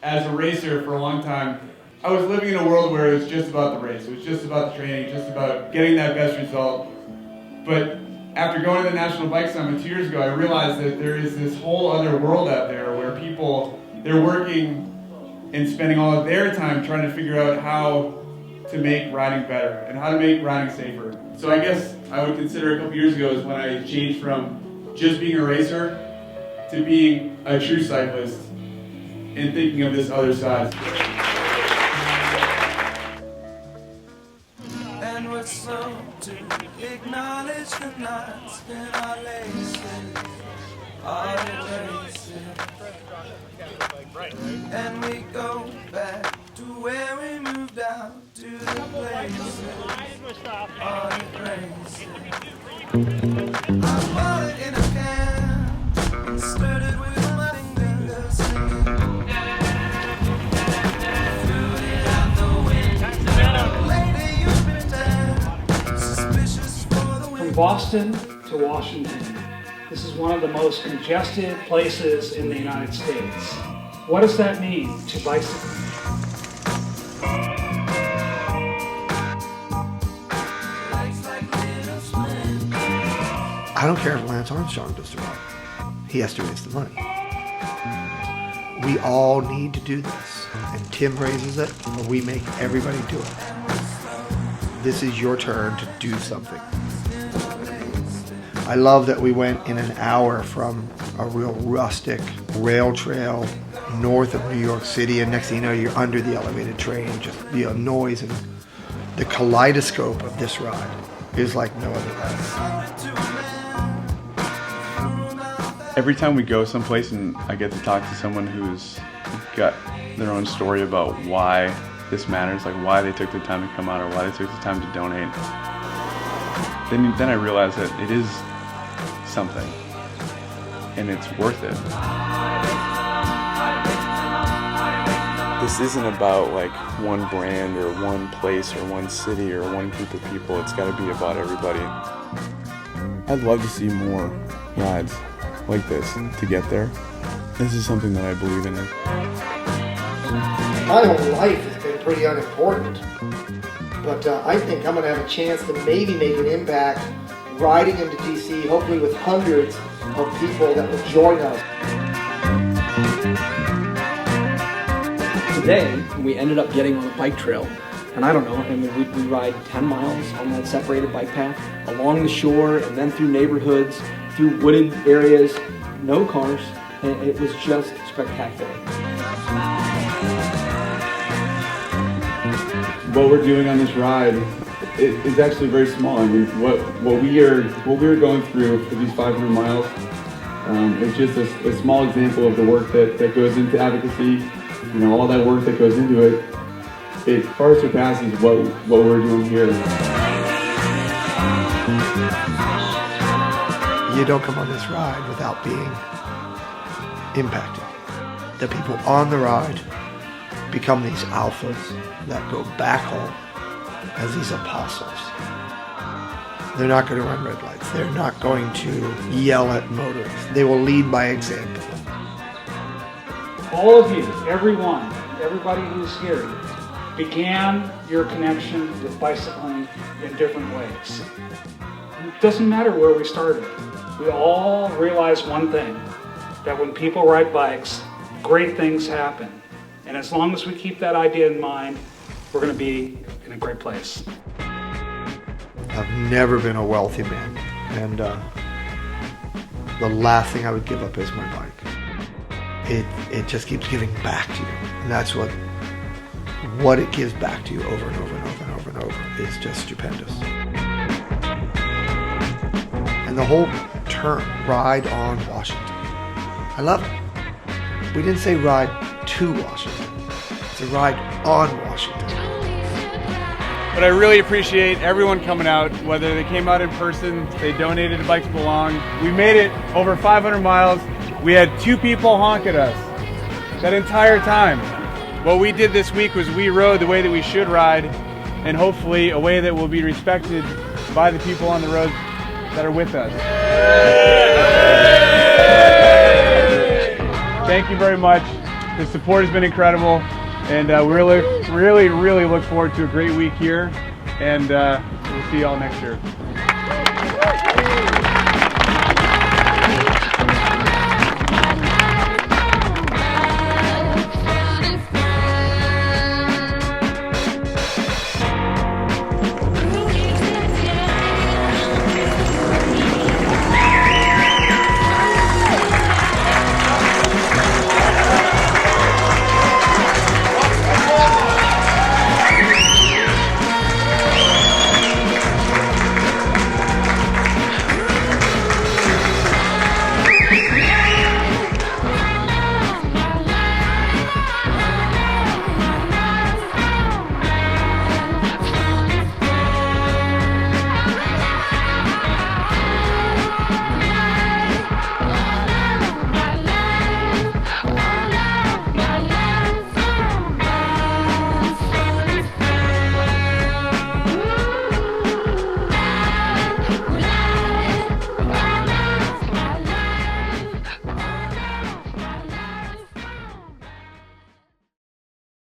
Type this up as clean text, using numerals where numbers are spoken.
as a racer for a long time, I was living in a world where it was just about the race. It was just about the training, just about getting that best result. But after going to the National Bike Summit 2 years ago, I realized that there is this whole other world out there where people, they're working and spending all of their time trying to figure out how to make riding better and how to make riding safer. So I guess I would consider a couple years ago is when I changed from just being a racer to being a true cyclist and thinking of this other side. And we're slow to acknowledge the knots in our laces, our laces. And we go back to where we moved out to the places, our places. I bought it in a can and stirred it with my fingers, singing. Threw it out the window. Lady, you've been dead. Suspicious for the wind. From Boston to Washington, this is one of the most congested places in the United States. What does that mean to bicycling? I don't care if Lance Armstrong does the ride. He has to raise the money. We all need to do this. And Tim raises it, or we make everybody do it. This is your turn to do something. I love that we went in an hour from a real rustic rail trail north of New York City, and next thing you know, you're under the elevated train, just the noise and the kaleidoscope of this ride is like no other ride. Every time we go someplace and I get to talk to someone who's got their own story about why this matters, like why they took the time to come out or why they took the time to donate, then I realize that it is something and it's worth it. This isn't about like one brand or one place or one city or one group of people. It's got to be about everybody. I'd love to see more rides like this to get there. This is something that I believe in. My whole life has been pretty unimportant, but I think I'm going to have a chance to maybe make an impact riding into DC, hopefully with hundreds of people that will join us. Today, we ended up getting on a bike trail, and I don't know, I mean, we ride 10 miles on that separated bike path, along the shore, and then through neighborhoods, through wooded areas, no cars, and it was just spectacular. What we're doing on this ride is actually very small. I mean, what we are going through for these 500 miles is just a small example of the work that goes into advocacy. You know, all that work that goes into it, it far surpasses what we're doing here. You don't come on this ride without being impacted. The people on the ride become these alphas that go back home as these apostles. They're not going to run red lights. They're not going to yell at motorists. They will lead by example. All of you, everybody who's here, began your connection with bicycling in different ways. It doesn't matter where we started. We all realize one thing, that when people ride bikes, great things happen. And as long as we keep that idea in mind, we're going to be in a great place. I've never been a wealthy man, and the last thing I would give up is my bike. It just keeps giving back to you, and that's what it gives back to you over and over and over and over and over is just stupendous. And the whole term, ride on Washington, I love it. We didn't say ride to Washington, it's a ride on Washington. But I really appreciate everyone coming out, whether they came out in person, they donated to Bikes Belong. We made it over 500 miles. We had 2 people honk at us that entire time. What we did this week was we rode the way that we should ride, and hopefully a way that will be respected by the people on the road that are with us. Thank you very much. The support has been incredible, and we really look forward to a great week here, and we'll see you all next year.